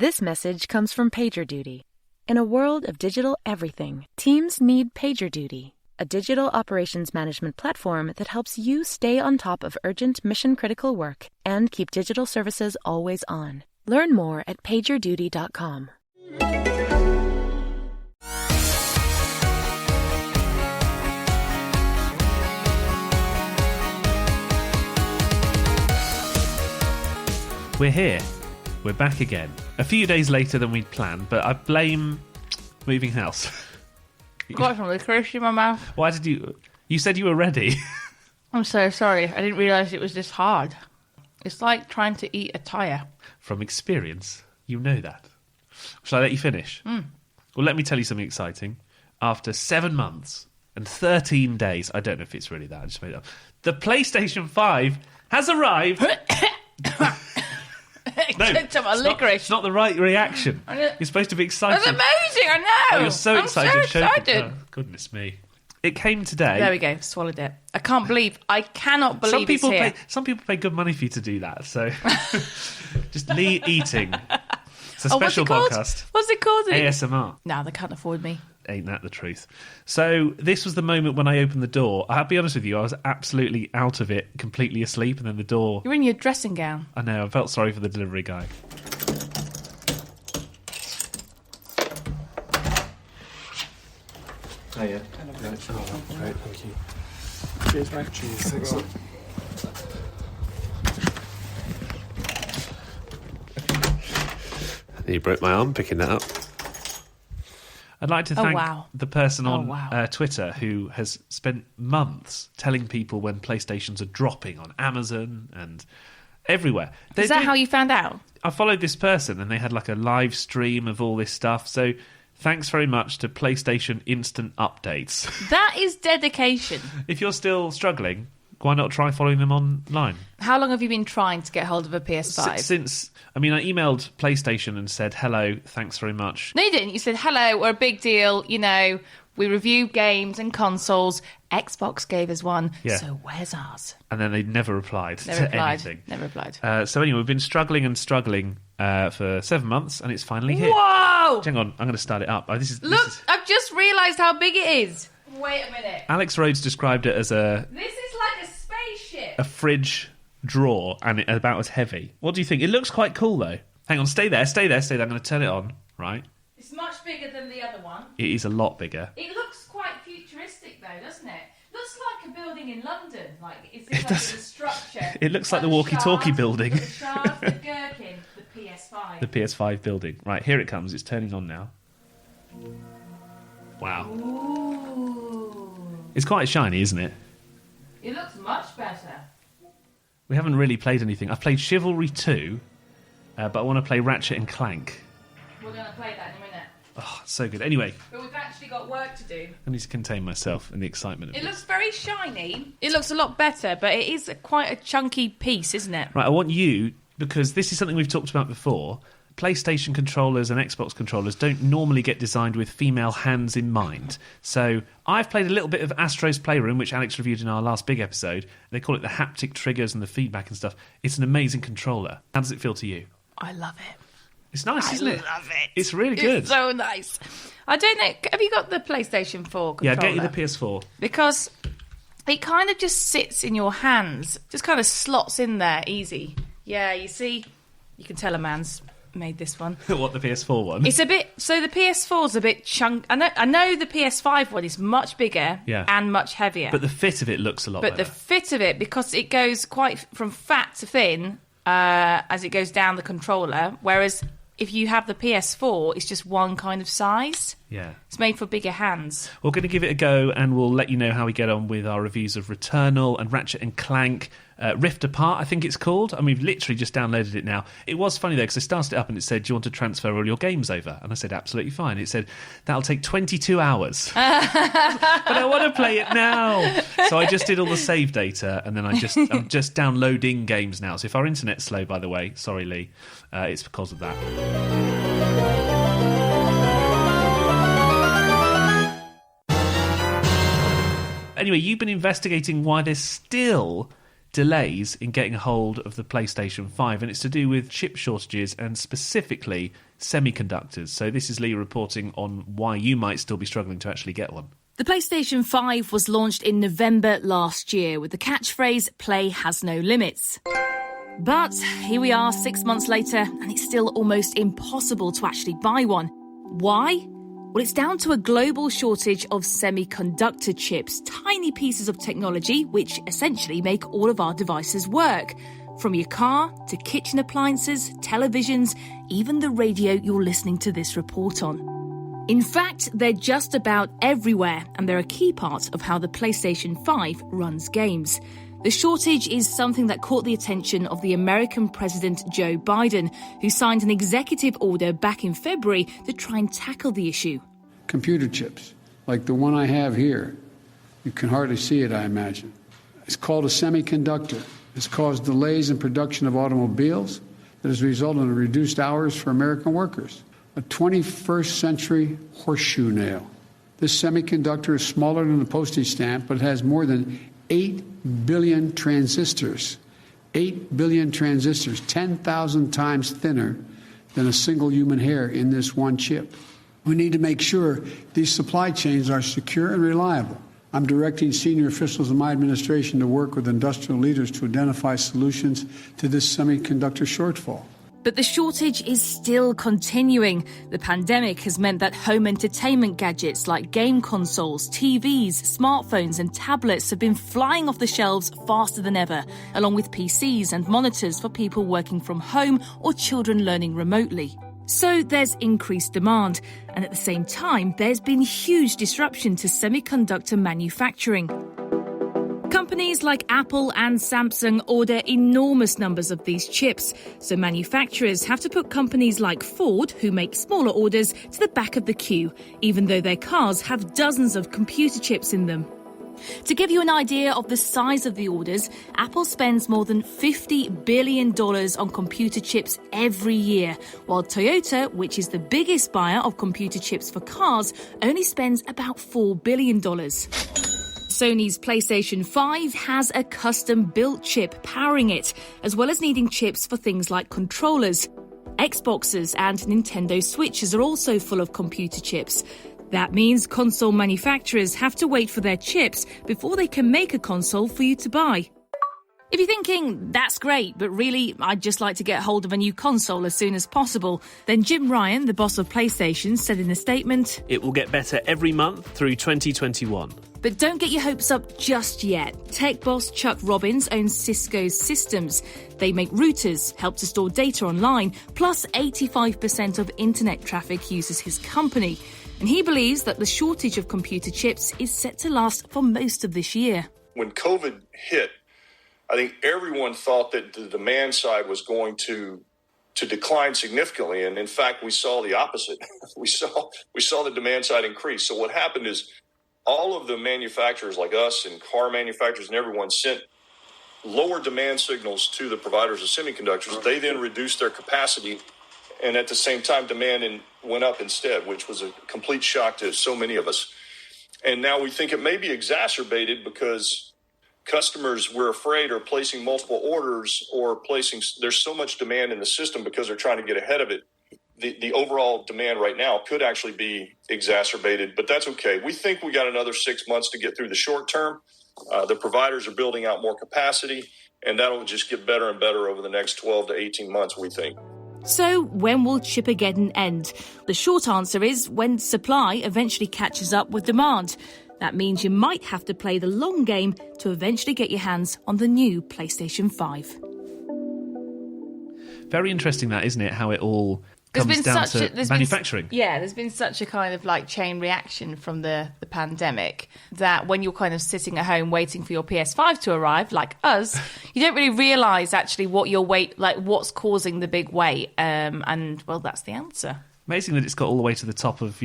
This message comes from PagerDuty. In a world of digital everything, teams need PagerDuty, a digital operations management platform that helps you stay on top of urgent mission-critical work and keep digital services always on. Learn more at pagerduty.com. We're here. We're back again. A few days later than we'd planned, but I blame moving house. Got some licorice in my mouth. Why did you... You said you were ready. I'm so sorry. I didn't realise it was this hard. It's like trying to eat a tyre. From experience, you know that. Shall I let you finish? Well, let me tell you something exciting. After 7 months and 13 days, I don't know if it's really that, I just made it up, the PlayStation 5 has arrived... No, licorice. It's not the right reaction. You're supposed to be excited. That's amazing, I know. Oh, you're so excited. I'm so excited. Oh, goodness me. It came today. There we go, swallowed it. I cannot believe it's here. Some people pay good money for you to do that, so just eating. It's a special podcast. What's it called? ASMR. No, they can't afford me. Ain't that the truth? So this was the moment when I opened the door. I'll be honest with you, I was absolutely out of it, completely asleep, and then the door... You're in your dressing gown. I know, I felt sorry for the delivery guy. Oh, yeah. Oh, great, thank you. Cheers, mate. Cheers, thanks. You broke my arm picking that up. I'd like to thank the person on Twitter who has spent months telling people when PlayStations are dropping on Amazon and everywhere. Is that how you found out? I followed this person and they had like a live stream of all this stuff. So thanks very much to PlayStation Instant Updates. That is dedication. If you're still struggling, why not try following them online? How long have you been trying to get hold of a PS5? I emailed PlayStation and said, hello, thanks very much. No, you didn't. You said, hello, we're a big deal. You know, we review games and consoles. Xbox gave us one, so where's ours? And then they never replied anything. Never replied. So anyway, we've been struggling for 7 months, and it's finally here. Whoa! Hang on, I'm going to start it up. Look, I've just realised how big it is. Wait a minute. Alex Rhodes described it as This is like a spaceship. a fridge drawer, and about as heavy. What do you think? It looks quite cool, though. Hang on, stay there. I'm going to turn it on, right? It's much bigger than the other one. It is a lot bigger. It looks quite futuristic, though, doesn't it? Looks like a building in London. Like it's like a structure. It looks like the walkie-talkie building. The shaft, the gherkin, the PS5. The PS5 building. Right, here it comes. It's turning on now. Wow. Ooh. It's quite shiny, isn't it? It looks much better. We haven't really played anything. I've played Chivalry 2, but I want to play Ratchet and Clank. We're going to play that in a minute. Oh, so good. Anyway. But we've actually got work to do. I need to contain myself in the excitement of it. It Looks very shiny. It looks a lot better, but it is quite a chunky piece, isn't it? Right, I want you, because this is something we've talked about before, PlayStation controllers and Xbox controllers don't normally get designed with female hands in mind. So I've played a little bit of Astro's Playroom, which Alex reviewed in our last big episode. They call it the haptic triggers and the feedback and stuff. It's an amazing controller. How does it feel to you? I love it. It's nice, isn't it? I love it. It's really good. It's so nice. I don't know. Have you got the PlayStation 4 controller? Yeah, get you the PS4. Because it kind of just sits in your hands. Just kind of slots in there easy. Yeah, you see, you can tell a man's made this one. What, the PS4 one? It's a bit... So the PS4's a bit chunk... I know the PS5 one is much bigger and much heavier. But the fit of it looks a lot better. But the fit of it, because it goes quite from fat to thin as it goes down the controller, whereas if you have the PS4, it's just one kind of size. Yeah. It's made for bigger hands. We're going to give it a go, and we'll let you know how we get on with our reviews of Returnal and Ratchet and Clank. Rift Apart, I think it's called. And we've literally just downloaded it now. It was funny, though, because I started it up and it said, do you want to transfer all your games over? And I said, absolutely fine. It said, that'll take 22 hours. But I want to play it now. So I just did all the save data, and then I'm just downloading games now. So if our internet's slow, by the way, sorry, Lee, it's because of that. Anyway, you've been investigating why there's still delays in getting a hold of the PlayStation 5, and it's to do with chip shortages and specifically semiconductors. So this is Lee reporting on why you might still be struggling to actually get one. The PlayStation 5 was launched in November last year with the catchphrase, "Play has no limits." But here we are 6 months later, and it's still almost impossible to actually buy one. Why? Well, it's down to a global shortage of semiconductor chips, tiny pieces of technology which essentially make all of our devices work. From your car to kitchen appliances, televisions, even the radio you're listening to this report on. In fact, they're just about everywhere, and they're a key part of how the PlayStation 5 runs games. The shortage is something that caught the attention of the American President Joe Biden, who signed an executive order back in February to try and tackle the issue. Computer chips, like the one I have here. You can hardly see it, I imagine. It's called a semiconductor. It's caused delays in production of automobiles that has resulted in reduced hours for American workers. A 21st century horseshoe nail. This semiconductor is smaller than a postage stamp, but it has more than 8 billion transistors. 8 billion transistors, 10,000 times thinner than a single human hair in this one chip. We need to make sure these supply chains are secure and reliable. I'm directing senior officials in my administration to work with industrial leaders to identify solutions to this semiconductor shortfall. But the shortage is still continuing. The pandemic has meant that home entertainment gadgets like game consoles, TVs, smartphones and tablets have been flying off the shelves faster than ever, along with PCs and monitors for people working from home or children learning remotely. So there's increased demand, and at the same time, there's been huge disruption to semiconductor manufacturing. Companies like Apple and Samsung order enormous numbers of these chips, so manufacturers have to put companies like Ford, who make smaller orders, to the back of the queue, even though their cars have dozens of computer chips in them. To give you an idea of the size of the orders, Apple spends more than $50 billion on computer chips every year, while Toyota, which is the biggest buyer of computer chips for cars, only spends about $4 billion. Sony's PlayStation 5 has a custom-built chip powering it, as well as needing chips for things like controllers. Xboxes and Nintendo Switches are also full of computer chips. That means console manufacturers have to wait for their chips before they can make a console for you to buy. If you're thinking, that's great, but really, I'd just like to get hold of a new console as soon as possible, then Jim Ryan, the boss of PlayStation, said in a statement, "It will get better every month through 2021. But don't get your hopes up just yet. Tech boss Chuck Robbins owns Cisco's systems. They make routers, help to store data online, plus 85% of internet traffic uses his company. And he believes that the shortage of computer chips is set to last for most of this year. When COVID hit, I think everyone thought that the demand side was going to decline significantly, and in fact, we saw the opposite. we saw the demand side increase. So what happened is all of the manufacturers like us and car manufacturers and everyone sent lower demand signals to the providers of semiconductors. They then reduced their capacity, and at the same time, demand went up instead, which was a complete shock to so many of us. And now we think it may be exacerbated because customers, we're afraid, are placing multiple orders or there's so much demand in the system because they're trying to get ahead of it. The overall demand right now could actually be exacerbated, but that's okay. We think we got another 6 months to get through the short term. The providers are building out more capacity, and that'll just get better and better over the next 12 to 18 months, we think. So when will Chippergeddon end? The short answer is when supply eventually catches up with demand. That means you might have to play the long game to eventually get your hands on the new PlayStation 5. Very interesting that, isn't it? How it all comes down to manufacturing. There's been such a kind of like chain reaction from the pandemic that when you're kind of sitting at home waiting for your PS5 to arrive, like us, you don't really realise actually what's causing the big wait. And well, that's the answer. Amazing that it's got all the way to the top of,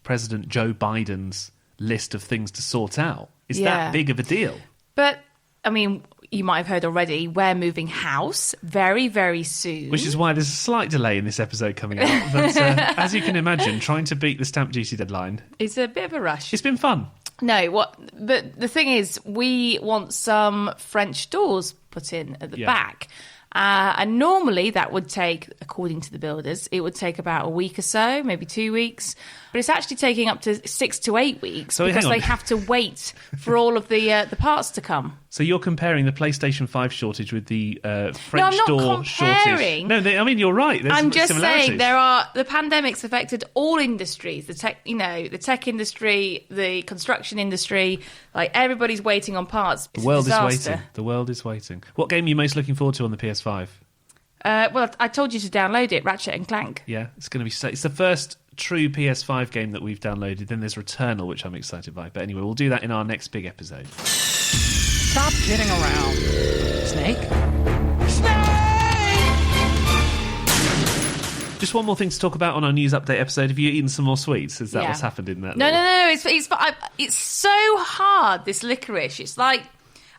President Joe Biden's list of things to sort out. Is that big of a deal? But, I mean, you might have heard already, we're moving house very, very soon. Which is why there's a slight delay in this episode coming out. But as you can imagine, trying to beat the stamp duty deadline... It's a bit of a rush. It's been fun. But the thing is, we want some French doors put in at the Yeah. back. And normally that would take, according to the builders, it would take about a week or so, maybe 2 weeks. But it's actually taking up to 6 to 8 weeks So because hang on. they have to wait for all of the parts to come. So you're comparing the PlayStation 5 shortage with the French I'm not door comparing. shortage. No, I mean you're right. There's I'm just similarities. saying the pandemic's affected all industries, the tech industry, the construction industry, like everybody's waiting on parts. It's The world a is disaster. waiting. The world is waiting. What game are you most looking forward to on the PS5? Well, I told you to download it, Ratchet and Clank. Yeah, it's going to be. It's the first true PS5 game that we've downloaded. Then there's Returnal, which I'm excited by. But anyway, we'll do that in our next big episode. Stop kidding around. Snake? Just one more thing to talk about on our news update episode. Have you eaten some more sweets? Is that Yeah. what's happened in that? No. It's so hard, this licorice. It's like,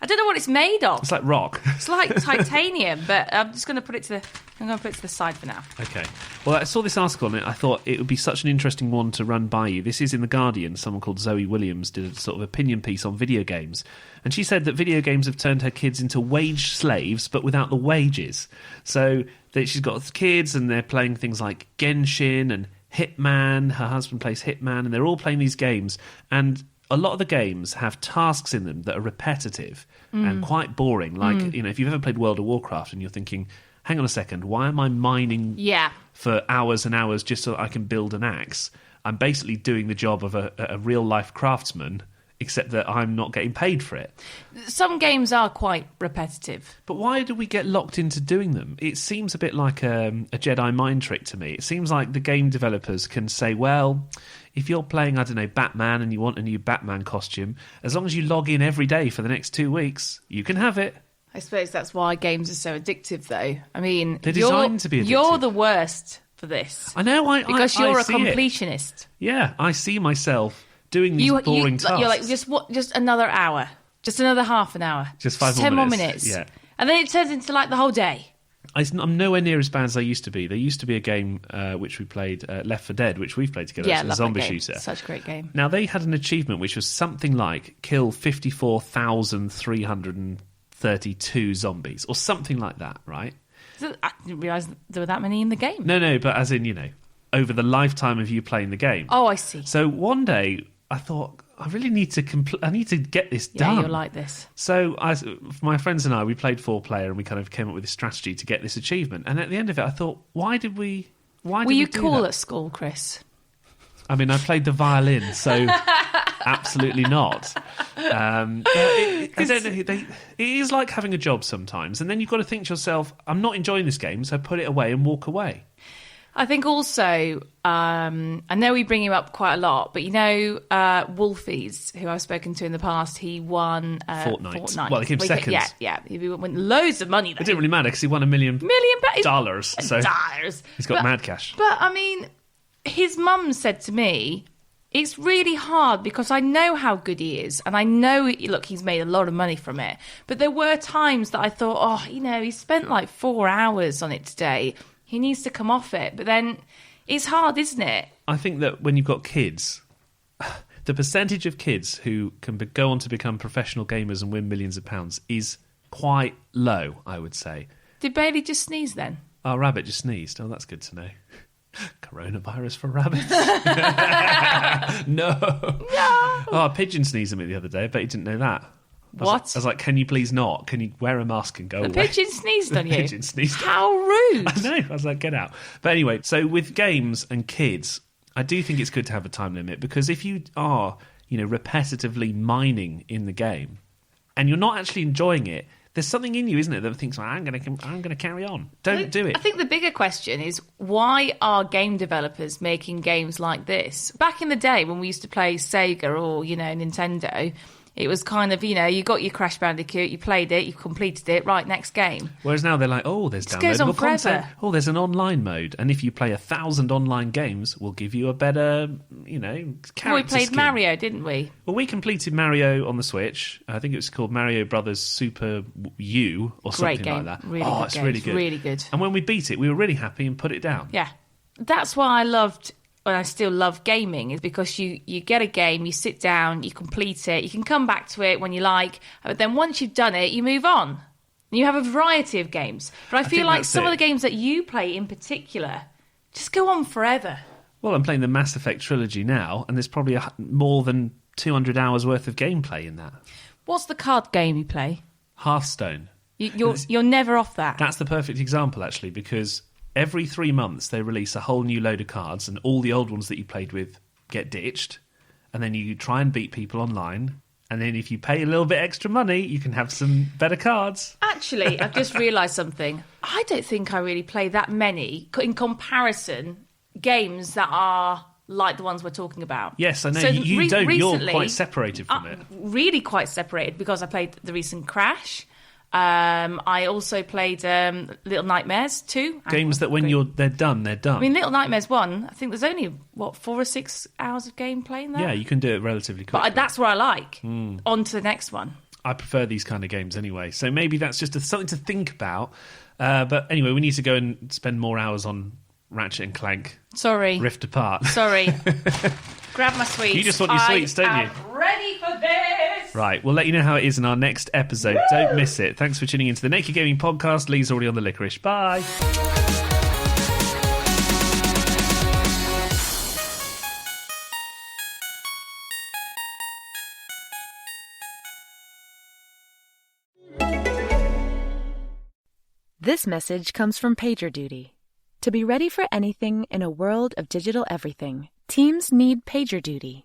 I don't know what it's made of. It's like rock. It's like titanium, but I'm just going to put it to the side for now. Okay. Well, I saw this article on it. I thought it would be such an interesting one to run by you. This is in The Guardian. Someone called Zoe Williams did a sort of opinion piece on video games. And she said that video games have turned her kids into wage slaves, but without the wages. So that she's got kids and they're playing things like Genshin and Hitman. Her husband plays Hitman, and they're all playing these games. And a lot of the games have tasks in them that are repetitive and quite boring. Like, if you've ever played World of Warcraft and you're thinking, hang on a second, why am I mining for hours and hours just so I can build an axe? I'm basically doing the job of a real-life craftsman, except that I'm not getting paid for it. Some games are quite repetitive. But why do we get locked into doing them? It seems a bit like a Jedi mind trick to me. It seems like the game developers can say, well, if you're playing, I don't know, Batman and you want a new Batman costume, as long as you log in every day for the next 2 weeks, you can have it. I suppose that's why games are so addictive, though. I mean, They're designed to be addictive. You're the worst for this. I know, because I you're a see it. completionist. Yeah, I see myself doing these boring tasks. You're like, just another hour, just another half an hour, Just 5 more 10 more minutes. minutes, Yeah. and then it turns into like the whole day. I'm nowhere near as bad as I used to be. There used to be a game which we played, Left 4 Dead, which we've played together. Yeah, It's a love zombie that game. shooter. Such a great game. Now, they had an achievement which was something like kill 54,332 zombies, or something like that, right? So I didn't realise there were that many in the game. No, but as in, over the lifetime of you playing the game. Oh, I see. So one day, I thought, I really need to I need to get this done. Yeah, you're like this. So my friends and I, we played 4-player and we kind of came up with this strategy to get this achievement. And at the end of it, I thought, why did we Were you do cool that? at school, Chris? I mean, I played the violin, so absolutely not. I don't know. It is like having a job sometimes. And then you've got to think to yourself, I'm not enjoying this game, so put it away and walk away. I think also, I know we bring him up quite a lot, but Wolfies, who I've spoken to in the past, he won Fortnite. Well, he came second. Yeah. He won loads of money, though. It didn't really matter because he won $1 million. Dollars. So he's got mad cash. But, I mean, his mum said to me, it's really hard because I know how good he is and I know, look, he's made a lot of money from it. But there were times that I thought, he spent like 4 hours on it today. He needs to come off it. But then it's hard, isn't it? I think that when you've got kids, the percentage of kids who can go on to become professional gamers and win millions of pounds is quite low, I would say. Did Bailey just sneeze then? Our rabbit just sneezed. Oh, that's good to know. Coronavirus for rabbits. No. Oh, a pigeon sneezed at me the other day. I bet you didn't know that. I was like, can you please not? Can you wear a mask and go away? The pigeon sneezed on you? Pigeon sneezed. How rude. I know. I was like, get out. But anyway, so with games and kids, I do think it's good to have a time limit because if you are, repetitively mining in the game and you're not actually enjoying it, there's something in you, isn't it, that thinks, well, I'm going to carry on. Don't do it. I think the bigger question is, why are game developers making games like this? Back in the day when we used to play Sega or, Nintendo, it was kind of, you got your Crash Bandicoot, you played it, you completed it, right, next game. Whereas now they're like, there's goes on downloadable content. forever. There's an online mode. And if you play 1,000 online games, we'll give you a better, character We played skin. Mario, didn't we? Well, we completed Mario on the Switch. I think it was called Mario Brothers Super U or Great something game. like that. Really good it's game. really It's good. really good. And when we beat it, we were really happy and put it down. Yeah. That's why I loved, and I still love gaming, is because you get a game, you sit down, you complete it, you can come back to it when you like, but then once you've done it, you move on. And you have a variety of games. But I feel think like that's some it. of the games that you play in particular just go on forever. Well, I'm playing the Mass Effect trilogy now, and there's probably more than 200 hours worth of gameplay in that. What's the card game you play? Hearthstone. You're never off that. That's the perfect example, actually, because every 3 months they release a whole new load of cards, and all the old ones that you played with get ditched, and then you try and beat people online, and then if you pay a little bit extra money, you can have some better cards. Actually, I've just realised something. I don't think I really play that many, in comparison, games that are like the ones we're talking about. Yes, I know. So You don't. recently, You're quite separated from it. Really quite separated, because I played the recent Crash. I also played Little Nightmares 2. Games that when they're done, they're done. I mean, Little Nightmares 1, I think there's only, 4 or 6 hours of gameplay in there? Yeah, you can do it relatively quickly. But that's what I like. On to the next one. I prefer these kind of games anyway. So maybe that's just something to think about. But anyway, we need to go and spend more hours on Ratchet and Clank. Sorry. Rift Apart. Sorry. Grab my sweets. You just want your sweets, don't you? I'm ready for this. Right, we'll let you know how it is in our next episode. Woo! Don't miss it. Thanks for tuning into the Naked Gaming Podcast. Lee's already on the licorice. Bye. This message comes from PagerDuty. To be ready for anything in a world of digital everything, teams need PagerDuty.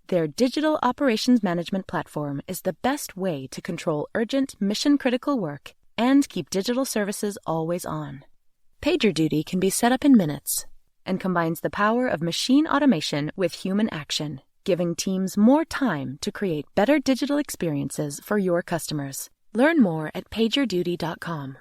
Their digital operations management platform is the best way to control urgent, mission-critical work and keep digital services always on. PagerDuty can be set up in minutes and combines the power of machine automation with human action, giving teams more time to create better digital experiences for your customers. Learn more at PagerDuty.com.